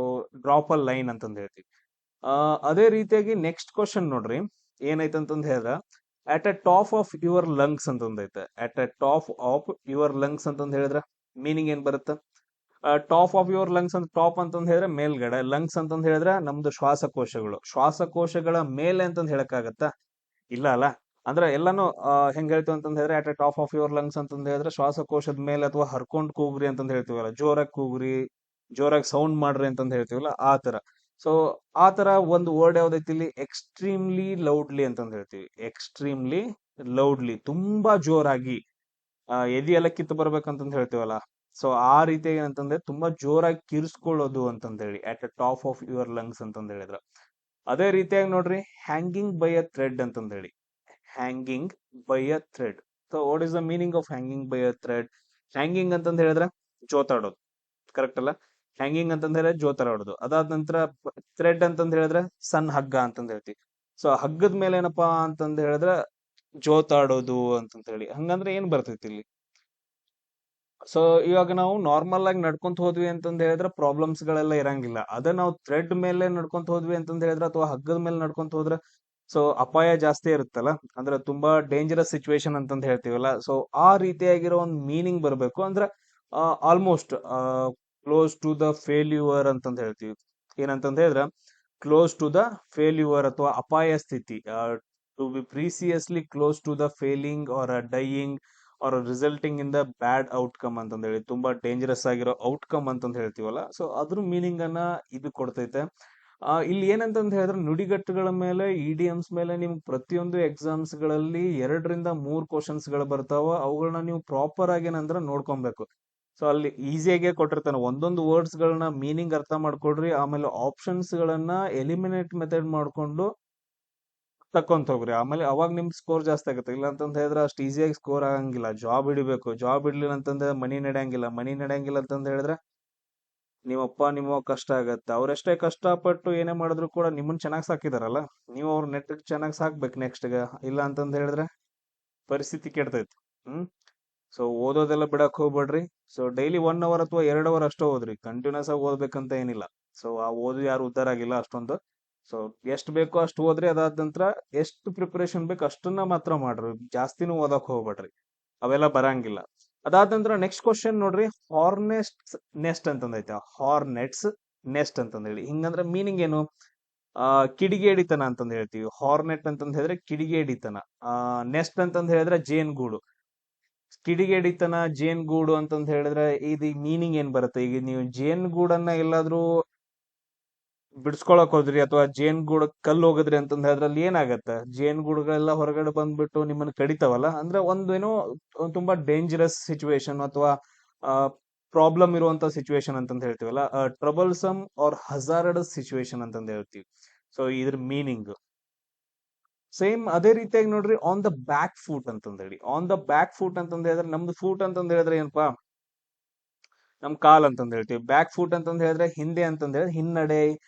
A: ಡ್ರಾಪ್ ಅ ಲೈನ್ ಅಂತಂದ್ ಹೇಳ್ತೀವಿ. ಅದೇ ರೀತಿಯಾಗಿ ನೆಕ್ಸ್ಟ್ ಕ್ವಶನ್ ನೋಡ್ರಿ, ಏನೈತಂತಂದ್ ಹೇಳಿದ್ರೆ, at a top of your lungs ಅಂತಂದೈತೆ. At a top of your lungs ಅಂತಂದ್ ಹೇಳಿದ್ರೆ ಮೀನಿಂಗ್ ಏನ್ ಬರುತ್ತೆ? ಟಾಪ್ ಆಫ್ ಯುವರ್ ಲಂಗ್ಸ್ ಅಂತ, ಟಾಪ್ ಅಂತಂದ್ ಹೇಳಿದ್ರೆ ಮೇಲ್ಗಡೆ, ಲಂಗ್ಸ್ ಅಂತಂದ್ ಹೇಳಿದ್ರೆ ನಮ್ದು ಶ್ವಾಸಕೋಶಗಳು, ಶ್ವಾಸಕೋಶಗಳ ಮೇಲೆ ಅಂತಂದ್ ಹೇಳಕ್ಕಾಗತ್ತಾ? ಇಲ್ಲ ಅಲ್ಲ. ಅಂದ್ರೆ ಎಲ್ಲಾನು ಹೆಂಗ್ ಹೇಳ್ತೀವಿ ಅಂತಂದ್ ಹೇಳಿದ್ರೆ, at a top of your lungs ಅಂತಂದ್ ಹೇಳಿದ್ರೆ ಶ್ವಾಸಕೋಶದ ಮೇಲೆ, ಅಥವಾ ಹರ್ಕೊಂಡ್ ಕೂಗ್ರಿ ಅಂತಂದ್ ಹೇಳ್ತೀವಲ್ಲ, ಜೋರಾಗಿ ಕೂಗ್ರಿ, ಜೋರಾಗಿ ಸೌಂಡ್ ಮಾಡ್ರಿ ಅಂತಂದ್ ಹೇಳ್ತೀವಲ್ಲ, ಆ ತರ. ಸೊ ಆ ತರ ಒಂದು ವರ್ಡ್ ಯಾವ್ದೈತಿ ಇಲ್ಲಿ? ಎಕ್ಸ್ಟ್ರೀಮ್ಲಿ ಲೌಡ್ಲಿ ಅಂತಂದ್ ಹೇಳ್ತೀವಿ. ಎಕ್ಸ್ಟ್ರೀಮ್ಲಿ ಲೌಡ್ಲಿ, ತುಂಬಾ ಜೋರಾಗಿ, ಎದಿ ಎಲ್ಲ ಕಿತ್ತು ಬರ್ಬೇಕಂತಂದ್ ಹೇಳ್ತೀವಲ್ಲ. ಸೊ ಆ ರೀತಿ ಏನಂತಂದ್ರೆ ತುಂಬಾ ಜೋರಾಗಿ ಕಿರ್ಸ್ಕೊಳ್ಳೋದು ಅಂತಂದ್ ಹೇಳಿ, at a top of your lungs ಅಂತಂದ್ ಹೇಳಿದ್ರ. ಅದೇ ರೀತಿಯಾಗಿ ನೋಡ್ರಿ, ಹ್ಯಾಂಗಿಂಗ್ ಬೈ ಅ ಥ್ರೆಡ್ ಅಂತಂದ್ ಹೇಳಿ, hanging by a thread. So what is the meaning of hanging by a thread? Hanging ಅಂತಂದ್ ಹೇಳಿದ್ರೆ ಜೋತಾಡೋದು, ಕರೆಕ್ಟ್ ಅಲ್ಲ? ಹ್ಯಾಂಗಿಂಗ್ ಅಂತಂದ್ ಹೇಳಿದ್ರೆ ಜೋತಾಡೋದು. ಅದಾದ ನಂತರ ಥ್ರೆಡ್ ಅಂತಂದ್ ಹೇಳಿದ್ರೆ ಸಣ್ಣ ಹಗ್ಗ ಅಂತಂದ್ ಹೇಳ್ತೀವಿ. ಸೊ ಹಗ್ಗದ ಮೇಲೆ ಏನಪ್ಪಾ ಅಂತಂದ್ ಹೇಳಿದ್ರೆ ಜೋತಾಡೋದು ಅಂತಂತ ಹೇಳಿ. ಹಂಗಂದ್ರೆ ಏನ್ ಬರ್ತೈತಿ ಇಲ್ಲಿ? ಸೊ ಇವಾಗ ನಾವು ನಾರ್ಮಲ್ ಆಗಿ ನಡ್ಕೊಂತ ಹೋದ್ವಿ ಅಂತಂದ್ ಹೇಳಿದ್ರೆ ಪ್ರಾಬ್ಲಮ್ಸ್ ಗಳೆಲ್ಲ ಇರಂಗಿಲ್ಲ. ಅದೇ ನಾವು ಥ್ರೆಡ್ ಮೇಲೆ ನಡ್ಕೊಂತ ಹೋದ್ವಿ ಅಂತಂದ್ ಹೇಳಿದ್ರೆ, ಅಥವಾ ಹಗ್ಗದ ಮೇಲೆ ನಡ್ಕೊಂತ ಹೋದ್ರೆ, ಸೊ ಅಪಾಯ ಜಾಸ್ತಿ ಇರುತ್ತಲ್ಲ, ಅಂದ್ರೆ ತುಂಬಾ ಡೇಂಜರಸ್ ಸಿಚುವೇಶನ್ ಅಂತಂದ್ ಹೇಳ್ತೀವಲ್ಲ. ಸೊ ಆ ರೀತಿಯಾಗಿರೋ ಒಂದು ಮೀನಿಂಗ್ ಬರಬೇಕು. ಅಂದ್ರೆ almost close to the failure ಅಂತಂದ್ ಹೇಳ್ತೀವಿ. ಏನಂತಂದ್ ಹೇಳಿದ್ರೆ ಕ್ಲೋಸ್ ಟು ದ ಫೇಲ್ಯೂರ್ ಅಥವಾ ಅಪಾಯ ಸ್ಥಿತಿ, to be precisely close to the failing or dying or resulting in the bad outcome ಅಂತಂದ್ ಹೇಳಿ, ತುಂಬಾ ಡೇಂಜರಸ್ ಆಗಿರೋ ಔಟ್ಕಮ್ ಅಂತಂದ್ ಹೇಳ್ತೀವಲ್ಲ. ಸೊ ಅದ್ರ ಮೀನಿಂಗ್ ಅನ್ನ ಇದು ಕೊಡ್ತೈತೆ. ಇಲ್ಲಿ ಏನಂತಂದ್ ಹೇಳಿದ್ರೆ, ನುಡಿಗಟ್ಟುಗಳ ಮೇಲೆ, ಇಡಿಯಮ್ಸ್ ಮೇಲೆ ನಿಮ್ಗೆ ಪ್ರತಿಯೊಂದು ಎಕ್ಸಾಮ್ಸ್ ಗಳಲ್ಲಿ 2 ರಿಂದ 3 ಕ್ವಶನ್ಸ್ ಗಳು ಬರ್ತಾವ. ಅವುಗಳನ್ನ ನೀವು ಪ್ರಾಪರ್ ಆಗಿ ಏನಂದ್ರೆ ನೋಡ್ಕೊಬೇಕು. ಸೊ ಅಲ್ಲಿ ಈಸಿಯಾಗೆ ಕೊಟ್ಟಿರ್ತಾನೆ, ಒಂದೊಂದು ವರ್ಡ್ಸ್ ಗಳನ್ನ ಮೀನಿಂಗ್ ಅರ್ಥ ಮಾಡ್ಕೊಡ್ರಿ, ಆಮೇಲೆ ಆಪ್ಷನ್ಸ್ ಗಳನ್ನ ಎಲಿಮಿನೇಟ್ ಮೆಥಡ್ ಮಾಡ್ಕೊಂಡು ತಕೊಂತ ಹೋಗ್ರಿ. ಆಮೇಲೆ ಅವಾಗ ನಿಮ್ ಸ್ಕೋರ್ ಜಾಸ್ತಿ ಆಗುತ್ತೆ. ಇಲ್ಲ ಅಂತಂದ್ ಹೇಳಿದ್ರೆ ಅಷ್ಟು ಈಸಿಯಾಗಿ ಸ್ಕೋರ್ ಆಗಂಗಿಲ್ಲ. ಜಾಬ್ ಹಿಡಿಬೇಕು, ಜಾಬ್ ಹಿಡ್ಲಿಲ್ಲ ಅಂತಂದ್ರೆ ಮನಿ ನಡೆಯಂಗಿಲ್ಲ, ಮನಿ ನಡೆಯಂಗಿಲ್ಲ ಅಂತಂದ್ ಹೇಳಿದ್ರೆ ನಿಮ್ಮಪ್ಪ ನಿಮ್ಮವ್ವ ಕಷ್ಟ ಆಗತ್ತೆ. ಅವ್ರೆಷ್ಟೇ ಕಷ್ಟಪಟ್ಟು ಏನೇ ಮಾಡಿದ್ರು ಕೂಡ ನಿಮ್ಮನ್ನ ಚೆನ್ನಾಗಿ ಸಾಕಿದಾರಲ್ಲ, ನೀವು ಅವ್ರ ನೆಟ್ ಚೆನ್ನಾಗಿ ಸಾಕ್ಬೇಕು ನೆಕ್ಸ್ಟ್ ಇಲ್ಲ ಅಂತಂದ್ ಹೇಳಿದ್ರೆ ಪರಿಸ್ಥಿತಿ ಕೆಡ್ತೈತಿ. ಹ್ಮ್. ಸೊ ಓದೋದೆಲ್ಲ ಬಿಡಕ್ ಹೋಗ್ಬೇಡ್ರಿ. ಸೊ ಡೈಲಿ 1 ಅವರ್ ಅಥವಾ 2 ಅವರ್ ಅಷ್ಟೇ ಓದ್ರಿ, ಕಂಟಿನ್ಯೂಸ್ ಆಗಿ ಓದ್ಬೇಕಂತ ಏನಿಲ್ಲ. ಸೊ ಆ ಓದಿ ಯಾರು ಉದ್ದಾರ ಆಗಿಲ್ಲ ಅಷ್ಟೊಂದು. ಸೊ ಎಷ್ಟ್ ಬೇಕೋ ಅಷ್ಟು ಓದ್ರಿ. ಅದಾದ ನಂತರ ಎಷ್ಟು ಪ್ರಿಪರೇಷನ್ ಬೇಕು ಅಷ್ಟನ್ನ ಮಾತ್ರ ಮಾಡ್ರಿ, ಜಾಸ್ತಿನೂ ಓದಕ್ ಹೋಗ್ಬೇಡ್ರಿ, ಅವೆಲ್ಲ ಬರಂಗಿಲ್ಲ. ಅದಾದ ನಂತರ ನೆಕ್ಸ್ಟ್ ಕ್ವಶನ್ ನೋಡ್ರಿ, ಹಾರ್ನೆಸ್ಟ್ ನೆಸ್ಟ್ ಅಂತಂದೈತೆ. ಹಾರ್ನೆಟ್ಸ್ ನೆಸ್ಟ್ ಅಂತಂದ್ ಹೇಳಿ ಹಿಂಗಂದ್ರೆ ಮೀನಿಂಗ್ ಏನು? ಕಿಡಿಗೇಡಿತನ ಅಂತಂದ್ ಹೇಳ್ತೀವಿ. ಹಾರ್ನೆಟ್ ಅಂತಂದ್ ಹೇಳಿದ್ರೆ ಕಿಡಿಗೇಡಿತನ. ನೆಸ್ಟ್ ಅಂತಂದ್ ಹೇಳಿದ್ರೆ ಜೇನ್ಗೂಡು. ಕಿಡಿಗೇಡಿತನ, ಜೇನ್ಗೂಡು ಅಂತಂದ್ ಹೇಳಿದ್ರೆ ಇದು ಮೀನಿಂಗ್ ಏನ್ ಬರುತ್ತೆ? ಈಗ ನೀವು ಜೇನ್ಗೂಡನ್ನ ಎಲ್ಲಾದ್ರೂ ಬಿಡ್ಸ್ಕೊಳಕ್ ಹೋದ್ರಿ ಅಥವಾ ಜೇನ್ಗೂಡ ಕಲ್ಲು ಹೋಗದ್ರಿ ಅಂತಂದ್ ಹೇಳಿದ್ರೆ ಅಲ್ಲಿ ಏನಾಗತ್ತ? ಜೇನ್ಗೂಡುಗಳೆಲ್ಲ ಹೊರಗಡೆ ಬಂದ್ಬಿಟ್ಟು ನಿಮ್ಮನ್ನ ಕಡಿತಾವಲ್ಲ. ಅಂದ್ರೆ ಒಂದೇನೋ ತುಂಬಾ ಡೇಂಜರಸ್ ಸಿಚುವೇಶನ್ ಅಥವಾ ಪ್ರಾಬ್ಲಮ್ ಇರುವಂತ ಸಿಚುವೇಶನ್ ಅಂತಂದ್ ಹೇಳ್ತೀವಲ್ಲ, ಟ್ರಬಲ್ಸಮ್ ಆರ್ ಹಜಾರ್ಡಸ್ ಸಿಚುವೇಶನ್ ಅಂತಂದ್ ಹೇಳ್ತೀವಿ. ಸೊ ಇದ್ರ ಮೀನಿಂಗ್ ಸೇಮ್ ಅದೇ ರೀತಿಯಾಗಿ ನೋಡ್ರಿ, ಆನ್ ದ ಬ್ಯಾಕ್ ಫೂಟ್ ಅಂತಂದ್ ಹೇಳಿ. ಆನ್ ದ ಬ್ಯಾಕ್ ಫೂಟ್ ಅಂತಂದ್ ಹೇಳಿದ್ರೆ, ನಮ್ದು ಫೂಟ್ ಅಂತಂದ್ ಹೇಳಿದ್ರೆ ಏನಪ್ಪಾ? ನಮ್ ಕಾಲ್ ಅಂತಂದ್ ಹೇಳ್ತೀವಿ. ಬ್ಯಾಕ್ ಫೂಟ್ ಅಂತಂದ್ ಹೇಳಿದ್ರೆ ಹಿಂದೆ ಅಂತಂದ್ ಹೇಳಿದ್ರೆ ಹಿನ್ನಡೆ,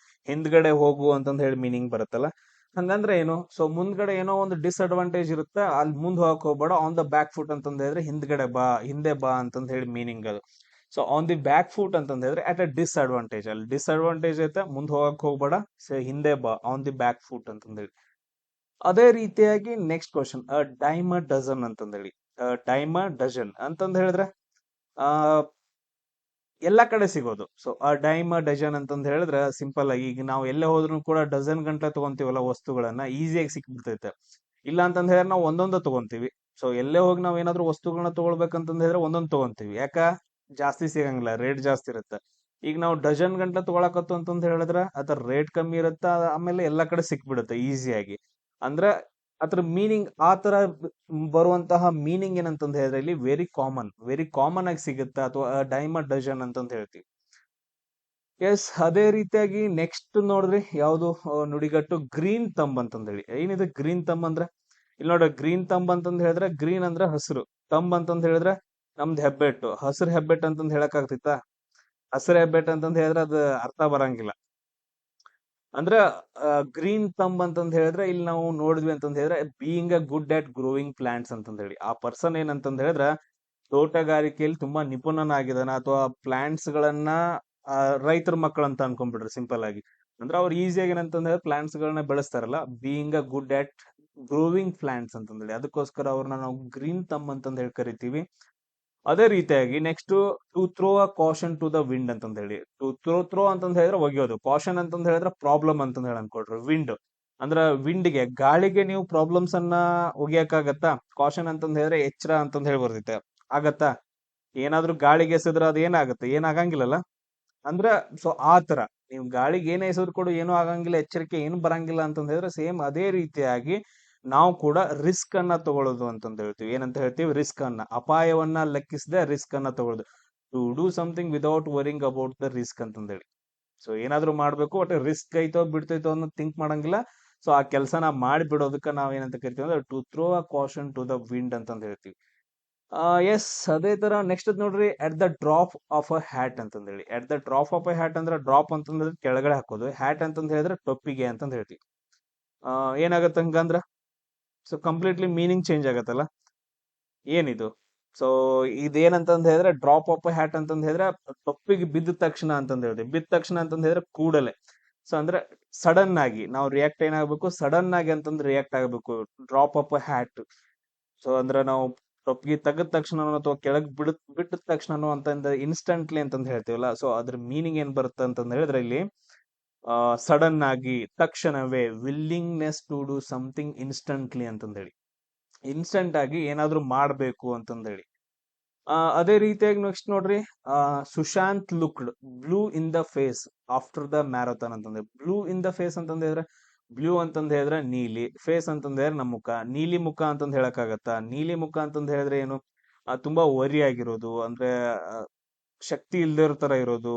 A: ಹಿಂದ್ಗಡೆ ಹೋಗು ಅಂತಂದ್ ಹೇಳಿ ಮೀನಿಂಗ್ ಬರುತ್ತಲ್ಲ. ಹಂಗಂದ್ರೆ ಏನು? ಸೊ ಮುಂದ್ಗಡೆ ಏನೋ ಒಂದು ಡಿಸ್ಅಡ್ವಾಂಟೇಜ್ ಇರುತ್ತೆ, ಅಲ್ಲಿ ಮುಂದ್ ಹೋಗಕ್ ಹೋಗ್ಬೇಡ. ಆನ್ ದ ಬ್ಯಾಕ್ ಫುಟ್ ಅಂತಂದ್ ಹೇಳಿದ್ರೆ ಹಿಂದ್ಗಡೆ ಬಾ, ಹಿಂದೆ ಬಾ ಅಂತಂದ್ ಹೇಳಿ ಮೀನಿಂಗ್ ಅದು. So on the back foot ಅಂತಂದ್ ಹೇಳಿದ್ರೆ ಅಟ್ ಅ ಡಿಸ್ಅಡ್ವಾಂಟೇಜ್, ಅಲ್ಲಿ ಡಿಸ್ಅಡ್ವಾಂಟೇಜ್ ಐತೆ, ಮುಂದ್ ಹೋಗಕ್ ಹೋಗ್ಬೇಡ, ಹಿಂದೆ ಬಾ, ಆನ್ ದಿ ಬ್ಯಾಕ್ ಫುಟ್ ಅಂತಂದ್ ಹೇಳಿ. ಅದೇ ರೀತಿಯಾಗಿ ನೆಕ್ಸ್ಟ್ ಕ್ವಶನ್, ಡೈಮ್ ಅ ಡಜನ್ ಅಂತಂದ್ ಹೇಳಿ. ಡೈಮ್ ಅ ಡಜನ್ ಅಂತಂದ್ ಹೇಳಿದ್ರೆ ಆ ಎಲ್ಲಾ ಕಡೆ ಸಿಗೋದು. ಸೊ ಆ ಡೈಮ್ ಡಜನ್ ಅಂತಂದ್ ಹೇಳಿದ್ರೆ ಸಿಂಪಲ್ ಆಗಿ, ಈಗ ನಾವು ಎಲ್ಲೇ ಹೋದ್ರು ಕೂಡ ಡಜನ್ ಗಂಟ್ಲೆ ತಗೊಂತೀವಲ್ಲ ವಸ್ತುಗಳನ್ನ, ಈಸಿಯಾಗಿ ಸಿಕ್ಬಿಡ್ತೈತೆ. ಇಲ್ಲ ಅಂತಂದ್ ಹೇಳಿದ್ರೆ ನಾವು ಒಂದೊಂದ ತಗೊಂತೀವಿ. ಸೊ ಎಲ್ಲೇ ಹೋಗಿ ನಾವ್ ಏನಾದ್ರು ವಸ್ತುಗಳನ್ನ ತಗೊಳ್ಬೇಕಂತಂದ್ ಹೇಳಿದ್ರೆ ಒಂದೊಂದ್ ತಗೊಂತೀವಿ. ಯಾಕ? ಜಾಸ್ತಿ ಸಿಗಂಗಿಲ್ಲ, ರೇಟ್ ಜಾಸ್ತಿ ಇರುತ್ತೆ. ಈಗ ನಾವು ಡಜನ್ ಗಂಟ್ಲೆ ತಗೊಳಕತ್ತು ಅಂತಂದ್ ಹೇಳಿದ್ರೆ ಅದರ ರೇಟ್ ಕಮ್ಮಿ ಇರುತ್ತೆ, ಆಮೇಲೆ ಎಲ್ಲಾ ಕಡೆ ಸಿಕ್ಬಿಡುತ್ತೆ ಈಸಿಯಾಗಿ. ಅಂದ್ರೆ ಅದ್ರ ಮೀನಿಂಗ್ ಆ ತರ ಬರುವಂತಹ ಮೀನಿಂಗ್ ಏನಂತಂದ್ ಹೇಳಿದ್ರೆ ಇಲ್ಲಿ ವೆರಿ ಕಾಮನ್ ಆಗಿ ಸಿಗುತ್ತೆ, ಅಥವಾ ಡೈಮ್ ಡಜನ್ ಅಂತಂದ್ ಹೇಳ್ತೀವಿ. ಎಸ್, ಅದೇ ರೀತಿಯಾಗಿ ನೆಕ್ಸ್ಟ್ ನೋಡ್ರಿ, ಯಾವ್ದು ನುಡಿಗಟ್ಟು ಗ್ರೀನ್ ತಂಬ್ ಅಂತಂದ್ ಹೇಳಿ. ಏನಿದೆ ಗ್ರೀನ್ ತಂಬ್ ಅಂದ್ರೆ? ಇಲ್ಲಿ ನೋಡ್ರಿ, ಗ್ರೀನ್ ತಂಬ್ ಅಂತಂದ್ ಹೇಳಿದ್ರೆ ಗ್ರೀನ್ ಅಂದ್ರೆ ಹಸಿರು, ತಂಬ್ ಅಂತಂದ್ ಹೇಳಿದ್ರೆ ನಮ್ದು ಹೆಬ್ಬೆಟ್ಟು. ಹಸಿರು ಹೆಬ್ಬೆಟ್ಟು ಅಂತಂದ್ ಹೇಳಕ್ ಆಗ್ತಿತ್ತ? ಹಸಿರು ಹೆಬ್ಬೆಟ್ಟು ಅಂತಂದ್ ಹೇಳಿದ್ರೆ ಅದು ಅರ್ಥ ಬರಂಗಿಲ್ಲ. ಅಂದ್ರ ಗ್ರೀನ್ ತಂಬ್ ಅಂತಂದ್ ಹೇಳಿದ್ರೆ ಇಲ್ಲಿ ನಾವು ನೋಡಿದ್ವಿ ಅಂತಂದ್ ಹೇಳಿದ್ರೆ being a good at growing plants ಅಂತಂದ್ ಹೇಳಿ. ಆ ಪರ್ಸನ್ ಏನಂತಂದ್ ಹೇಳಿದ್ರೆ ತೋಟಗಾರಿಕೆಯಲ್ಲಿ ತುಂಬಾ ನಿಪುಣನಾಗಿದ್ದಾನ, ಅಥವಾ ಪ್ಲಾಂಟ್ಸ್ ಗಳನ್ನ ರೈತರ ಮಕ್ಕಳು ಅಂತ ಅನ್ಕೊಂಡ್ಬಿಡ್ರಿ ಸಿಂಪಲ್ ಆಗಿ. ಅಂದ್ರೆ ಅವ್ರು ಈಸಿಯಾಗಿ ಏನಂತಂದ್ರೆ ಪ್ಲಾಂಟ್ಸ್ ಗಳನ್ನ ಬೆಳೆಸ್ತಾರಲ್ಲ, being a good at growing plants ಅಂತಂದೇಳಿ, ಅದಕ್ಕೋಸ್ಕರ ಅವ್ರನ್ನ ನಾವು ಗ್ರೀನ್ ತಮ್ ಅಂತಂದ್ ಹೇಳಿ ಕರಿತೀವಿ. ಅದೇ ರೀತಿಯಾಗಿ next, to throw a caution to the wind ಅಂತಂದ್ ಹೇಳಿ. ಥ್ರೋ ಅಂತಂದ್ ಹೇಳಿದ್ರೆ ಒಗೆಯೋದು, ಕಾಷನ್ ಅಂತಂದ್ ಹೇಳಿದ್ರೆ ಪ್ರಾಬ್ಲಮ್ ಅಂತಂದ್ ಹೇಳಿ ಅನ್ಕೊಡ್ರಿ. ವಿಂಡ್ ಅಂದ್ರ ವಿಂಡ್ಗೆ, ಗಾಳಿಗೆ ನೀವು ಪ್ರಾಬ್ಲಮ್ಸ್ ಅನ್ನ ಒಗೆಯಕ್ಕಾಗತ್ತಾ? ಕಾಷನ್ ಅಂತಂದ್ ಹೇಳಿದ್ರೆ ಎಚ್ಚರ ಅಂತಂದ್ ಹೇಳಿ ಬರ್ತೈತೆ, ಆಗತ್ತಾ? ಏನಾದ್ರೂ ಗಾಳಿಗೆ ಎಸೆದ್ರೆ ಅದು ಏನಾಗುತ್ತೆ? ಏನಾಗಂಗಿಲ್ಲಲ್ಲ. ಅಂದ್ರ ಸೊ ಆ ತರ ನೀವು ಗಾಳಿಗೆ ಏನೇ ಎಸೆದ್ರು ಕೂಡ ಏನೂ ಆಗಂಗಿಲ್ಲ, ಎಚ್ಚರಿಕೆ ಏನು ಬರಂಗಿಲ್ಲ ಅಂತಂದ್ ಹೇಳಿದ್ರೆ ಸೇಮ್ ಅದೇ ರೀತಿಯಾಗಿ ನಾವು ಕೂಡ ರಿಸ್ಕ್ ಅನ್ನ ತಗೊಳ್ಳೋದು ಅಂತಂದ್ ಹೇಳ್ತೀವಿ. ಏನಂತ ಹೇಳ್ತೀವಿ? ರಿಸ್ಕ್ ಅನ್ನ, ಅಪಾಯವನ್ನ ಲೆಕ್ಕಿಸದೆ ರಿಸ್ಕ್ ಅನ್ನ ತಗೊಳ್ಳೋದು. To do something without worrying about the risk ಅಂತಂದ್ ಹೇಳಿ. ಸೊ ಏನಾದ್ರೂ ಮಾಡ್ಬೇಕು, ಒಟ್ಟು ರಿಸ್ಕ್ ಐತೋ ಬಿಡ್ತೈತೋ ಅನ್ನೋ ಥಿಂಕ್ ಮಾಡಂಗಿಲ್ಲ. ಸೊ ಆ ಕೆಲಸನ ಮಾಡಿ ಬಿಡೋದಕ್ಕ ನಾವ್ ಏನಂತ ಕರಿತೀವಿ ಅಂದ್ರೆ to throw a caution to the wind ಅಂತಂದ್ ಹೇಳ್ತೀವಿ. ಎಸ್, ಅದೇ ತರ ನೆಕ್ಸ್ಟ್ ನೋಡ್ರಿ, at the drop of a hat ಅಂತಂದ್ ಹೇಳಿ. At the drop of a hat ಅಂದ್ರೆ ಡ್ರಾಪ್ ಅಂತಂದ್ರೆ ಕೆಳಗಡೆ ಹಾಕೋದು, ಹ್ಯಾಟ್ ಅಂತಂದ್ ಹೇಳಿದ್ರೆ ಟೊಪ್ಪಿಗೆ ಅಂತಂದ್ ಹೇಳ್ತೀವಿ. ಏನಾಗತ್ತೆ ಹಂಗಂದ್ರ? ಸೊ ಕಂಪ್ಲೀಟ್ಲಿ ಮೀನಿಂಗ್ ಚೇಂಜ್ ಆಗತ್ತಲ್ಲ. ಏನಿದು? ಸೊ ಇದೇನಂತಂದ್ ಹೇಳಿದ್ರೆ ಡ್ರಾಪ್ ಆಫ್ ಹ್ಯಾಟ್ ಅಂತಂದ್ ಹೇಳಿದ್ರೆ ಟೊಪ್ಪಿಗೆ ಬಿದ್ದ ತಕ್ಷಣ ಅಂತಂದ್ ಹೇಳ್ತೀವಿ. ಬಿದ್ದ ತಕ್ಷಣ ಅಂತಂದ್ ಹೇಳಿದ್ರೆ ಕೂಡಲೇ. ಸೊ ಅಂದ್ರೆ ಸಡನ್ ಆಗಿ ನಾವು ರಿಯಾಕ್ಟ್ ಏನಾಗಬೇಕು? ಸಡನ್ ಆಗಿ ಅಂತಂದ್ ರಿಯಾಕ್ಟ್ ಆಗಬೇಕು, ಡ್ರಾಪ್ ಆಫ್ ಹ್ಯಾಟ್. ಸೊ ಅಂದ್ರೆ ನಾವು ಟೊಪ್ಪಿಗೆ ತೆಗೆದ ತಕ್ಷಣ ಅಥವಾ ಕೆಳಗ್ ಬಿಟ್ಟ ತಕ್ಷಣ ಅಂತಂದ ಇನ್ಸ್ಟಂಟ್ಲಿ ಅಂತಂದ್ ಹೇಳ್ತೀವಲ್ಲ. ಸೊ ಅದ್ರ ಮೀನಿಂಗ್ ಏನ್ ಬರುತ್ತೆ ಅಂತಂದ್ ಹೇಳಿದ್ರೆ ಇಲ್ಲಿ ಸಡನ್ ಆಗಿ, ತಕ್ಷಣವೇ, willingness to do something instantly ಅಂತಂದ್ ಹೇಳಿ. ಇನ್ಸ್ಟಂಟ್ ಆಗಿ ಏನಾದ್ರೂ ಮಾಡ್ಬೇಕು ಅಂತಂದ್ ಹೇಳಿ. ಅದೇ ರೀತಿಯಾಗಿ ನೆಕ್ಸ್ಟ್ ನೋಡ್ರಿ, Sushant looked blue in the face after the marathon ಅಂತಂದ್ರೆ, ಬ್ಲೂ ಇನ್ ದ ಫೇಸ್ ಅಂತಂದ್ ಹೇಳಿದ್ರೆ, ಬ್ಲೂ ಅಂತಂದ್ ಹೇಳಿದ್ರೆ ನೀಲಿ, ಫೇಸ್ ಅಂತಂದ್ ಹೇಳಿದ್ರೆ ನಮ್ಮ ಮುಖ. ನೀಲಿ ಮುಖ ಅಂತಂದ್ ಹೇಳಕ್ ಆಗತ್ತಾ? ನೀಲಿ ಮುಖ ಅಂತಂದ್ ಹೇಳಿದ್ರೆ ಏನು? ತುಂಬಾ ವರಿ ಆಗಿರೋದು, ಅಂದ್ರೆ ಆ, ಶಕ್ತಿ ಇಲ್ದೇ ಇರೋ ತರ ಇರೋದು,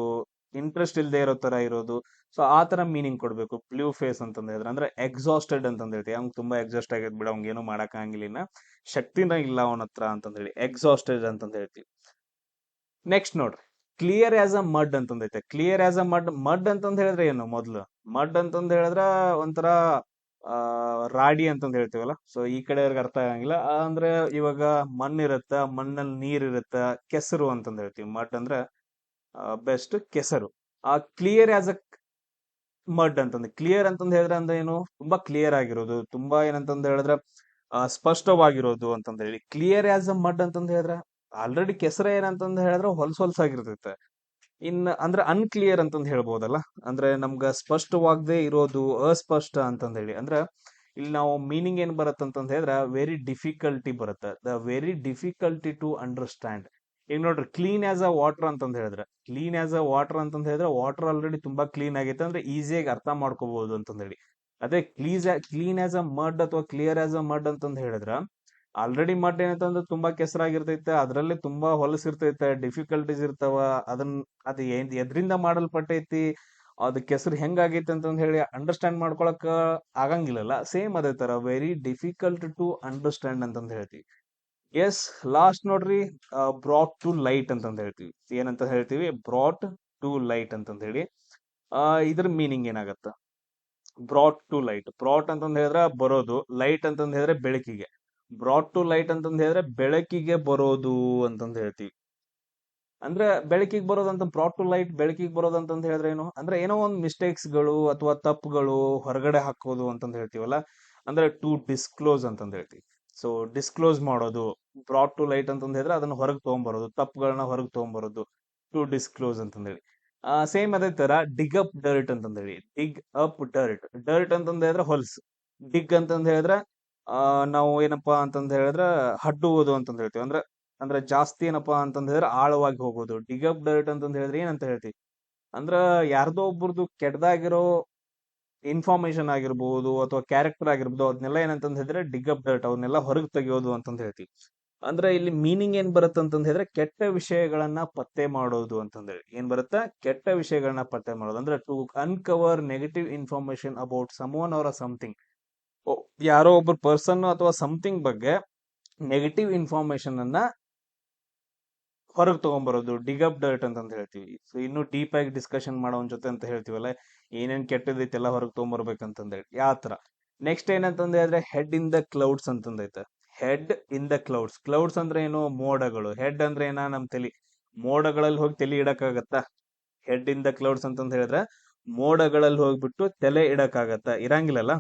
A: ಇಂಟ್ರೆಸ್ಟ್ ಇಲ್ದೇ ಇರೋ ತರ ಇರೋದು. ಸೊ ಆ ತರ ಮೀನಿಂಗ್ ಕೊಡ್ಬೇಕು ಬ್ಲೂ ಫೇಸ್ ಅಂತಂದ್ ಹೇಳಿದ್ರೆ. ಅಂದ್ರೆ ಎಕ್ಸಾಸ್ಟೆಡ್ ಅಂತಂದ್ ಹೇಳ್ತೀವಿ, ಅವ್ನ್ ತುಂಬಾ ಎಕ್ಸಾಸ್ಟ್ ಆಗೈತ್ ಬಿಡ, ಅವ್ನ್ ಏನು ಮಾಡಕ್ ಆಗಿಲ್ಲ, ಇನ್ನ ಶಕ್ತಿನ ಇಲ್ಲ ಅವನ ಹತ್ರ ಅಂತಂದ್ ಹೇಳಿ ಎಕ್ಸಾಸ್ಟೆಡ್ ಅಂತಂದ್ ಹೇಳ್ತೀವಿ. ನೆಕ್ಸ್ಟ್ ನೋಡ್ರಿ, ಕ್ಲಿಯರ್ ಆಸ್ ಅ ಮಡ್ ಅಂತಂದೈತೆ. Clear as a mud, mud ಅಂತಂದ್ ಹೇಳಿದ್ರೆ ಏನು? ಮೊದ್ಲು ಮಡ್ ಅಂತಂದ್ ಹೇಳಿದ್ರ ಒಂಥರ ಆ ರಾಡಿ ಅಂತಂದ್ ಹೇಳ್ತೀವಲ್ಲ. ಸೊ ಈ ಕಡೆಯವ್ರಿಗೆ ಅರ್ಥ ಆಗಂಗಿಲ್ಲ. ಅಂದ್ರೆ ಇವಾಗ ಮಣ್ಣಿರತ್ತ, ಮಣ್ಣಲ್ಲಿ ನೀರ್ ಇರತ್ತ, ಕೆಸರು ಅಂತಂದ್ ಹೇಳ್ತೀವಿ. ಮಡ್ ಅಂದ್ರೆ ಬೆಸ್ಟ್ ಕೆಸರು. ಕ್ಲಿಯರ್ ಆಸ್ ಅ ಮಡ್ ಅಂತಂದ್ರೆ, ಕ್ಲಿಯರ್ ಅಂತಂದ್ ಹೇಳಿದ್ರೆ ಅಂದ್ರೆ ಏನು? ತುಂಬಾ ಕ್ಲಿಯರ್ ಆಗಿರೋದು, ತುಂಬಾ ಏನಂತಂದ್ ಹೇಳಿದ್ರೆ ಸ್ಪಷ್ಟವಾಗಿರೋದು ಅಂತಂದ್ ಹೇಳಿ. ಕ್ಲಿಯರ್ ಆಸ್ ಅ ಮಡ್ ಅಂತಂದ್ ಹೇಳಿದ್ರೆ ಆಲ್ರೆಡಿ ಕೆಸರ ಏನಂತಂದ್ ಹೇಳಿದ್ರೆ ಹೊಲ್ಸಾಗಿರ್ತೈತೆ. ಅಂದ್ರೆ ಅನ್ಕ್ಲಿಯರ್ ಅಂತಂದ್ ಹೇಳ್ಬೋದಲ್ಲ. ಅಂದ್ರೆ ನಮ್ಗ ಸ್ಪಷ್ಟವಾಗದೆ ಇರೋದು, ಅಸ್ಪಷ್ಟ ಅಂತಂದ್ ಹೇಳಿ. ಅಂದ್ರೆ ಇಲ್ಲಿ ನಾವು ಮೀನಿಂಗ್ ಏನ್ ಬರತ್ತಂತಂದ್ ಹೇಳಿದ್ರೆ ವೆರಿ ಡಿಫಿಕಲ್ಟಿ ಬರುತ್ತೆ, the very difficulty to understand. ಈಗ ನೋಡ್ರಿ, ಕ್ಲೀನ್ ಆಸ್ ಅ ವಾಟರ್ ಅಂತಂದ್ ಹೇಳಿದ್ರೆ, ಕ್ಲೀನ್ ಆಸ್ ಅ ವಾಟರ್ ಅಂತಂದ್ ಹೇಳಿದ್ರೆ ವಾಟರ್ ಆಲ್ರೆಡಿ ತುಂಬಾ ಕ್ಲೀನ್ ಆಗೈತೆ ಅಂದ್ರೆ ಈಸಿಯಾಗಿ ಅರ್ಥ ಮಾಡ್ಕೋಬಹುದು ಅಂತಂದ್ ಹೇಳಿ. ಅದೇ ಕ್ಲೀನ್ ಆಸ್ ಅ ಮಡ್ ಅಥವಾ ಕ್ಲಿಯರ್ ಆಸ್ ಅ ಮಡ್ ಅಂತಂದ್ ಹೇಳಿದ್ರ, ಆಲ್ರೆಡಿ ಮಡ್ ಏನಂತಂದ್ರೆ ತುಂಬಾ ಕೆಸರಾಗಿರ್ತೈತೆ, ಅದ್ರಲ್ಲಿ ತುಂಬಾ ಹೊಲಸಿರ್ತೈತೆ, ಡಿಫಿಕಲ್ಟೀಸ್ ಇರ್ತಾವ. ಅದನ್ನ ಅದು ಎದ್ರಿಂದ ಮಾಡಲ್ಪಟ್ಟೈತಿ, ಅದ್ ಕೆಸರು ಹೆಂಗಾಗೈತಿ ಅಂತಂದ್ ಹೇಳಿ ಅಂಡರ್ಸ್ಟ್ಯಾಂಡ್ ಮಾಡ್ಕೊಳಕ್ ಆಗಂಗಿಲ್ಲಲ್ಲ. ಸೇಮ್ ಅದೇ ತರ ವೆರಿ ಡಿಫಿಕಲ್ಟ್ ಟು ಅಂಡರ್ಸ್ಟ್ಯಾಂಡ್ ಅಂತಂದ್ ಹೇಳ್ತೀವಿ. ಎಸ್, ಲಾಸ್ಟ್ ನೋಡ್ರಿ, ಬ್ರಾಟ್ ಟು ಲೈಟ್ ಅಂತಂದ್ ಹೇಳ್ತೀವಿ. ಏನಂತ ಹೇಳ್ತೀವಿ? ಬ್ರಾಟ್ ಟು ಲೈಟ್ ಅಂತಂದ್ ಹೇಳಿ. ಇದ್ರ ಮೀನಿಂಗ್ ಏನಾಗತ್ತ? ಬ್ರಾಟ್ ಟು ಲೈಟ್, ಬ್ರಾಟ್ ಅಂತಂದ್ ಹೇಳಿದ್ರೆ ಬರೋದು, ಲೈಟ್ ಅಂತಂದ್ ಹೇಳಿದ್ರೆ ಬೆಳಕಿಗೆ. ಬ್ರಾಟ್ ಟು ಲೈಟ್ ಅಂತಂದ್ ಹೇಳಿದ್ರೆ ಬೆಳಕಿಗೆ ಬರೋದು ಅಂತಂದ್ ಹೇಳ್ತೀವಿ. ಅಂದ್ರೆ ಬೆಳಕಿಗೆ ಬರೋದಂತ, ಬ್ರಾಟ್ ಟು ಲೈಟ್ ಬೆಳಕಿಗೆ ಬರೋದಂತಂದ್ ಹೇಳಿದ್ರೆ ಏನು ಅಂದ್ರೆ, ಏನೋ ಒಂದು ಮಿಸ್ಟೇಕ್ಸ್ ಗಳು ಅಥವಾ ತಪ್ಪುಗಳು ಹೊರಗಡೆ ಹಾಕೋದು ಅಂತಂದ್ ಹೇಳ್ತೀವಲ್ಲ. ಅಂದ್ರೆ ಟು ಡಿಸ್ಕ್ಲೋಸ್ ಅಂತಂದ್ ಹೇಳ್ತೀವಿ. ಸೊ ಡಿಸ್ಕ್ಲೋಸ್ ಮಾಡೋದು. ಬ್ರಾಟ್ ಟು ಲೈಟ್ ಅಂತಂದ್ ಹೇಳಿದ್ರೆ ಅದನ್ನ ಹೊರಗೆ ತಗೊಂಬರೋದು, ತಪ್ಪುಗಳನ್ನ ಹೊರಗೆ ತಗೊಂಬರೋದು, ಟು ಡಿಸ್ಕ್ಲೋಸ್ ಅಂತಂದ್ ಹೇಳಿ. ಸೇಮ್ ಅದೇ ತರ ಡಿಗ್ ಅಪ್ ಡರ್ಟ್ ಅಂತಂದ್ ಹೇಳಿ. ಡಿಗ್ ಅಪ್ ಡರ್ಟ್, ಡರ್ಟ್ ಅಂತಂದ್ ಹೇಳಿದ್ರೆ ಹೊಲ್ಸ್. ಡಿಗ್ ಅಂತಂದ್ ಹೇಳಿದ್ರೆ ನಾವು ಏನಪ್ಪಾ ಅಂತಂದ್ ಹೇಳಿದ್ರೆ ಹಡ್ಡುವುದು ಅಂತಂದ್ ಹೇಳ್ತೀವಿ. ಅಂದ್ರೆ ಅಂದ್ರೆ ಜಾಸ್ತಿ ಏನಪ್ಪಾ ಅಂತಂದ್ ಹೇಳಿದ್ರೆ ಆಳವಾಗಿ ಹೋಗೋದು. ಡಿಗ್ ಅಪ್ ಡರ್ಟ್ ಅಂತಂದ್ ಹೇಳಿದ್ರೆ ಏನಂತ ಹೇಳ್ತೀವಿ ಅಂದ್ರ, ಯಾರ್ದೋ ಒಬ್ರದ್ದು ಕೆಟ್ಟದಾಗಿರೋ ಇನ್ಫಾರ್ಮೇಶನ್ ಆಗಿರ್ಬೋದು ಅಥವಾ ಕ್ಯಾರೆಕ್ಟರ್ ಆಗಿರ್ಬೋದು, ಅದನ್ನೆಲ್ಲ ಏನಂತಂದ್ ಹೇಳಿದ್ರೆ ಡಿಗ್ ಅಪ್ ಡರ್ಟ್, ಅವನ್ನೆಲ್ಲ ಹೊರಗೆ ತೆಗೆಯೋದು ಅಂತಂದ್ ಹೇಳ್ತೀವಿ. ಅಂದ್ರೆ ಇಲ್ಲಿ ಮೀನಿಂಗ್ ಏನ್ ಬರುತ್ತೆ ಅಂತಂದ್ ಹೇಳಿದ್ರೆ ಕೆಟ್ಟ ವಿಷಯಗಳನ್ನ ಪತ್ತೆ ಮಾಡೋದು ಅಂತಂದ್ ಹೇಳಿ. ಏನ್ ಬರುತ್ತಾ? ಕೆಟ್ಟ ವಿಷಯಗಳನ್ನ ಪತ್ತೆ ಮಾಡೋದು. ಅಂದ್ರೆ to uncover negative information about someone or something. ಯಾರೋ ಒಬ್ಬರು ಪರ್ಸನ್ ಅಥವಾ ಸಮಥಿಂಗ್ ಬಗ್ಗೆ ನೆಗೆಟಿವ್ ಇನ್ಫಾರ್ಮೇಶನ್ ಅನ್ನ ಹೊರಗೆ ತಗೊಂಡ್ಬರೋದು, ಡಿಗ್ ಅಪ್ ಡರ್ಟ್ ಅಂತಂತ ಹೇಳ್ತೀವಿ. ಸೊ ಇನ್ನು ಡೀಪ್ ಆಗಿ ಡಿಸ್ಕಷನ್ ಮಾಡೋನ್ ಜೊತೆ ಅಂತ ಹೇಳ್ತೀವಲ್ಲ, ಏನೇನ್ ಕೆಟ್ಟದೈತೆ ಎಲ್ಲ ಹೊರಗೆ ತಗೊಂಡ್ಬರ್ಬೇಕಂತಂದೇಳಿ ಯಾವ ತರ. ನೆಕ್ಸ್ಟ್ ಏನಂತಂದ ಹೇಳಿದ್ರೆ ಹೆಡ್ ಇನ್ ದ ಕ್ಲೌಡ್ಸ್ ಅಂತಂದೈತೆ. Head in the clouds, clouds ಅಂದ್ರೆ ಏನು? ಮೋಡಗಳು. ಹೆಡ್ ಅಂದ್ರೆ ಏನ? ನಮ್ ತಲಿ. ಮೋಡಗಳಲ್ಲಿ ಹೋಗಿ ತಲೆ ಇಡಕ್ಕಾಗತ್ತಾ? ಹೆಡ್ ಇನ್ ದ ಕ್ಲೌಡ್ಸ್ ಅಂತಂದ ಹೇಳಿದ್ರೆ ಮೋಡಗಳಲ್ಲಿ ಹೋಗ್ಬಿಟ್ಟು ತಲೆ ಇಡಕ್ಕಾಗತ್ತ? ಇರಂಗಿಲ್ಲಲ್ಲ.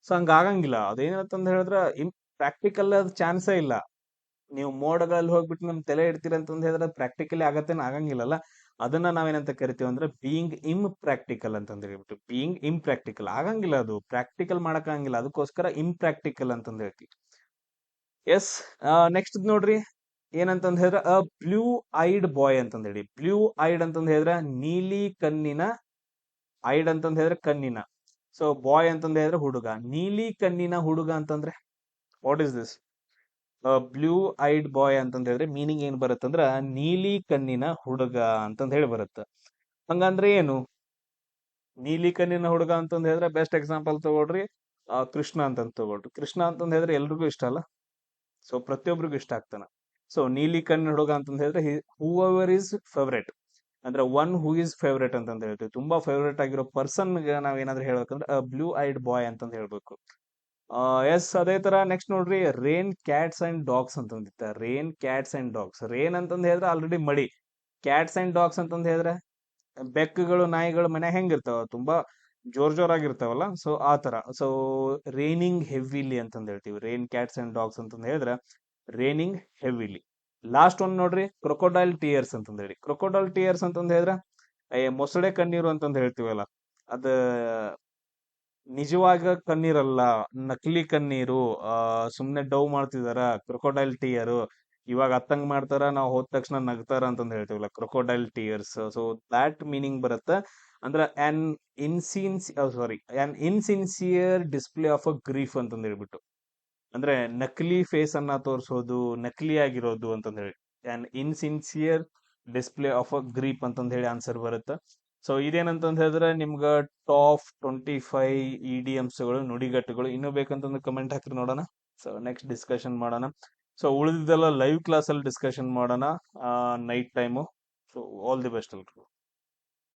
A: ಸೊ ಹಂಗ ಆಗಂಗಿಲ್ಲ. ಅದೇನಂತಂದ ಹೇಳಿದ್ರೆ ಪ್ರಾಕ್ಟಿಕಲ್ ಅದ್ ಚಾನ್ಸೇ ಇಲ್ಲ. ನೀವು ಮೋಡಗಳಲ್ಲಿ ಹೋಗ್ಬಿಟ್ಟು ನಮ್ ತಲೆ ಇಡ್ತೀರ ಅಂತಂದ್ ಹೇಳಿದ್ರೆ ಪ್ರಾಕ್ಟಿಕಲಿ ಆಗತ್ತೇನ್? ಆಗಂಗಿಲ್ಲಲ್ಲ. ಅದನ್ನ ನಾವೇನಂತ ಕರಿತೀವಿ ಅಂದ್ರೆ ಬೀಯಿಂಗ್ ಇಂಪ್ರಾಕ್ಟಿಕಲ್ ಅಂತಂದ್ ಹೇಳ್ಬಿಟ್ಟು. ಬೀಯಿಂಗ್ ಇಂಪ್ರಾಕ್ಟಿಕಲ್ ಆಗಂಗಿಲ್ಲ, ಅದು ಪ್ರಾಕ್ಟಿಕಲ್ ಮಾಡಕ್ ಆಗಂಗಿಲ್ಲ, ಅದಕ್ಕೋಸ್ಕರ ಇಂಪ್ರಾಕ್ಟಿಕಲ್ ಅಂತಂದ್ ಹೇಳ್ತೀವಿ. ಎಸ್, ನೆಕ್ಸ್ಟ್ ನೋಡ್ರಿ, ಏನಂತಂದ್ ಹೇಳಿದ್ರೆ ಅ ಬ್ಲೂ ಐಡ್ ಬಾಯ್ ಅಂತಂದ್ ಹೇಳಿ. ಬ್ಲೂ ಐಡ್ ಅಂತಂದ್ ಹೇಳಿದ್ರೆ ನೀಲಿ ಕಣ್ಣಿನ, ಐಡ್ ಅಂತಂದ್ ಹೇಳಿದ್ರೆ ಕಣ್ಣಿನ, ಸೊ ಬಾಯ್ ಅಂತಂದ್ ಹೇಳಿದ್ರೆ ಹುಡುಗ. ನೀಲಿ ಕಣ್ಣಿನ ಹುಡುಗ ಅಂತಂದ್ರೆ ವಾಟ್ ಇಸ್ ದಿಸ್? ಬ್ಲೂ ಐಡ್ ಬಾಯ್ ಅಂತಂದ್ ಹೇಳಿದ್ರೆ ಮೀನಿಂಗ್ ಏನ್ ಬರುತ್ತಂದ್ರ ನೀಲಿ ಕಣ್ಣಿನ ಹುಡುಗ ಅಂತಂದ್ ಹೇಳಿ ಬರುತ್ತ. ಹಂಗಂದ್ರೆ ಏನು? ನೀಲಿ ಕಣ್ಣಿನ ಹುಡುಗ ಅಂತಂದ್ ಹೇಳಿದ್ರೆ ಬೆಸ್ಟ್ ಎಕ್ಸಾಂಪಲ್ ತಗೊಳ್ರಿ, ಕೃಷ್ಣ ಅಂತಂದ್ ತಗೊಳ್ರಿ. ಕೃಷ್ಣ ಅಂತಂದ್ ಹೇಳಿದ್ರೆ ಎಲ್ರಿಗೂ ಇಷ್ಟ ಅಲ್ಲ, ಸೊ ಪ್ರತಿಯೊಬ್ಬರಿಗೂ ಇಷ್ಟ ಆಗ್ತಾನ. ಸೊ ನೀಲಿ ಕಣ್ಣಿನ ಹುಡುಗ ಅಂತಂದ್ ಹೇಳಿದ್ರೆ ಹೂಎವರ್ ಇಸ್ ಫೇವ್ರೇಟ್, ಅಂದ್ರೆ ಒನ್ ಹೂ ಇಸ್ ಫೇವ್ರೇಟ್ ಅಂತಂದ್ ಹೇಳ್ತೀವಿ. ತುಂಬಾ ಫೇವ್ರೇಟ್ ಆಗಿರೋ ಪರ್ಸನ್ ನಾವ್ ಏನಾದ್ರು ಹೇಳ್ಬೇಕಂದ್ರೆ ಬ್ಲೂ ಐಡ್ ಬಾಯ್ ಅಂತಂದ್ ಹೇಳ್ಬೇಕು. ಎಸ್, ಅದೇ ತರ ನೆಕ್ಸ್ಟ್ ನೋಡ್ರಿ, ರೇನ್ ಕ್ಯಾಟ್ಸ್ ಅಂಡ್ ಡಾಗ್ಸ್ ಅಂತಂದಿತ್ತ. Rain cats and dogs. Rain ಅಂತಂದ್ ಹೇಳಿದ್ರೆ ಆಲ್ರೆಡಿ ಮಳಿ. ಕ್ಯಾಟ್ಸ್ ಅಂಡ್ ಡಾಗ್ಸ್ ಅಂತಂದ್ ಹೇಳಿದ್ರೆ ಬೆಕ್ಕುಗಳು, ನಾಯಿಗಳು ಮನೆ ಹೆಂಗಿರ್ತಾವ? ತುಂಬಾ ಜೋರಾಗಿರ್ತಾವಲ್ಲ, ಸೊ ಆ ತರ. ಸೊ ರೇನಿಂಗ್ ಹೆವಿಲಿ ಅಂತಂದ್ ಹೇಳ್ತೀವಿ. ರೇನ್ ಕ್ಯಾಟ್ಸ್ ಅಂಡ್ ಡಾಗ್ಸ್ ಅಂತಂದ್ ಹೇಳಿದ್ರೆ ರೇನಿಂಗ್ ಹೆವಿಲಿ. ಲಾಸ್ಟ್ ಒಂದ್ ನೋಡ್ರಿ, ಕ್ರೊಕೊಡೈಲ್ ಟಿಯರ್ಸ್ ಅಂತಂದ್ ಹೇಳಿ. ಕ್ರೊಕೊಡೈಲ್ ಟಿಯರ್ಸ್ ಅಂತಂದ್ ಹೇಳಿದ್ರೆ ಮೊಸಳೆ ಕಣ್ಣೀರು ಅಂತಂದ್ ಹೇಳ್ತೀವಲ್ಲ, ಅದ ನಿಜವಾಗ ಕಣ್ಣೀರಲ್ಲ, ನಕಲಿ ಕಣ್ಣೀರು. ಸುಮ್ನೆ ಡವ್ ಮಾಡ್ತಿದಾರ, ಕ್ರೊಕೊಡೈಲ್ ಟಿಯರ್. ಇವಾಗ ಅತ್ತಂಗ್ ಮಾಡ್ತಾರ, ನಾವು ಹೋದ ತಕ್ಷಣ ನಗ್ತಾರ ಅಂತಂದ್ ಹೇಳ್ತೀವಲ್ಲ, crocodile tears. So that meaning ಬರುತ್ತ. ಅಂದ್ರ on insincere display of a grief ಅಂತಂದ್ ಹೇಳ್ಬಿಟ್ಟು. ಅಂದ್ರೆ ನಕಲಿ ಫೇಸ್ ಅನ್ನ ತೋರಿಸೋದು, ನಕಲಿ ಆಗಿರೋದು ಅಂತಂದ್ ಹೇಳಿ. An insincere display of a grief ಅಂತಂದ್ ಹೇಳಿ ಆನ್ಸರ್ ಬರುತ್ತೆ. ಸೊ ಇದೇನಂತಂದ್ ಹೇಳಿದ್ರೆ ನಿಮ್ಗ ಟಾಪ್ 25 ಇಡಿಯಮ್ಸ್ಗಳು, ನುಡಿಗಟ್ಟುಗಳು. ಇನ್ನೂ ಬೇಕಂತಂದ್ರೆ ಕಮೆಂಟ್ ಹಾಕ್ರಿ ನೋಡೋಣ. ಸೊ ನೆಕ್ಸ್ಟ್ ಡಿಸ್ಕಷನ್ ಮಾಡೋಣ. ಸೊ ಉಳಿದಿದ್ದೆಲ್ಲ ಲೈವ್ ಕ್ಲಾಸ್ ಅಲ್ಲಿ ಡಿಸ್ಕಷನ್ ಮಾಡೋಣ, night time. So all the best ಎಲ್ರು.